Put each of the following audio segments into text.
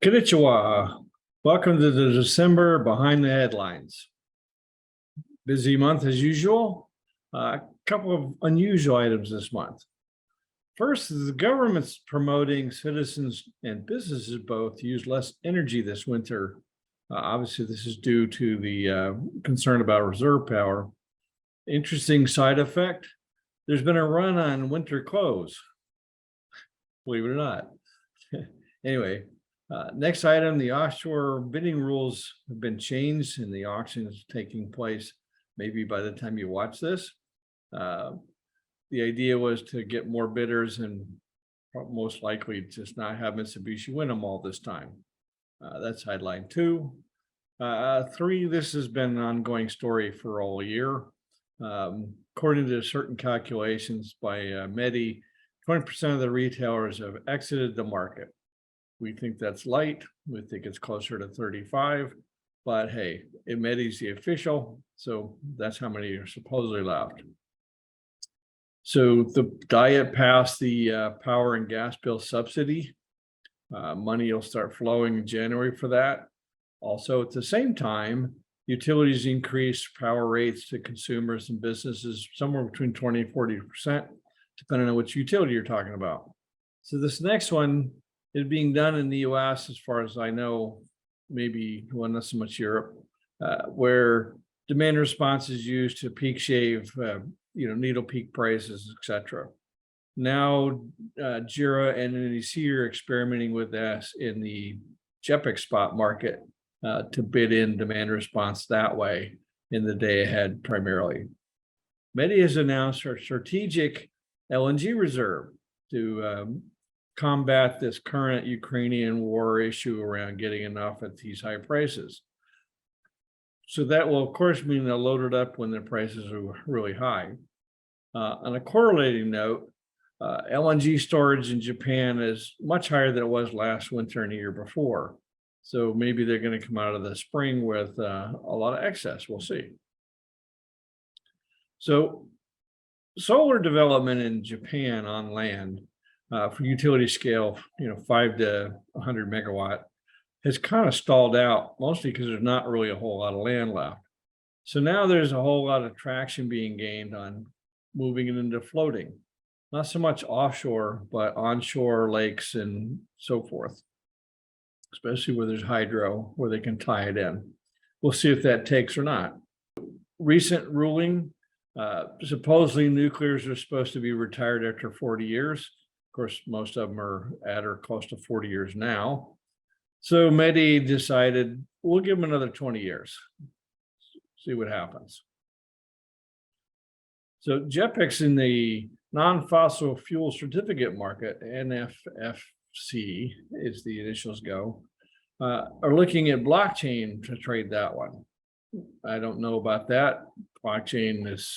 Konnichiwa. Welcome to the December Behind the Headlines. Busy month as usual. A couple of unusual items this month. First, the government's promoting citizens and businesses both to use less energy this winter. Obviously, this is due to the concern about reserve power. Interesting side effect, there's been a run on winter clothes, believe it or not. Anyway, next item, the offshore bidding rules have been changed and the auction is taking place maybe by the time you watch this. The idea was to get more bidders and most likely just not have Mitsubishi win them all this time. That's headline 2. 3, this has been an ongoing story for all year. According to certain calculations by Medi, 20% of the retailers have exited the market. We think that's light. We think it's closer to 35, but hey, Medi's the official, so that's how many are supposedly left. So the diet passed the power and gas bill subsidy. Money will start flowing in January for that. Also, at the same time, utilities increased power rates to consumers and businesses somewhere between 20 and 40%, depending on which utility you're talking about. So this next one is being done in the US, as far as I know, maybe, well, not so much Europe, where demand response is used to peak shave, needle peak prices, etc. Now, JIRA and NEC are experimenting with this in the JEPIC spot market to bid in demand response that way in the day ahead primarily. Medi has announced our strategic LNG reserve to combat this current Ukrainian war issue around getting enough at these high prices. So that will, of course, mean they'll load it up when the prices are really high. On a correlating note, LNG storage in Japan is much higher than it was last winter and the year before. So maybe they're going to come out of the spring with a lot of excess. We'll see. So solar development in Japan on land for utility scale, 5 to 100 megawatt has kind of stalled out, mostly because there's not really a whole lot of land left. So now there's a whole lot of traction being gained on moving it into floating, not so much offshore, but onshore lakes and so forth, especially where there's hydro, where they can tie it in. We'll see if that takes or not. Recent ruling, supposedly nuclears are supposed to be retired after 40 years. Of course, most of them are at or close to 40 years now. So Medi decided we'll give them another 20 years, see what happens. So JEPIC's in the non-fossil fuel certificate market, NFFC is the initials go, are looking at blockchain to trade that one. I don't know about that. Blockchain has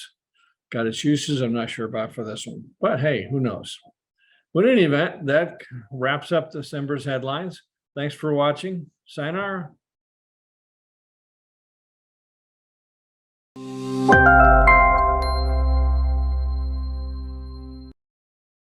got its uses. I'm not sure about for this one, but hey, who knows? But in any event, that wraps up December's headlines. Thanks for watching. Sayonara.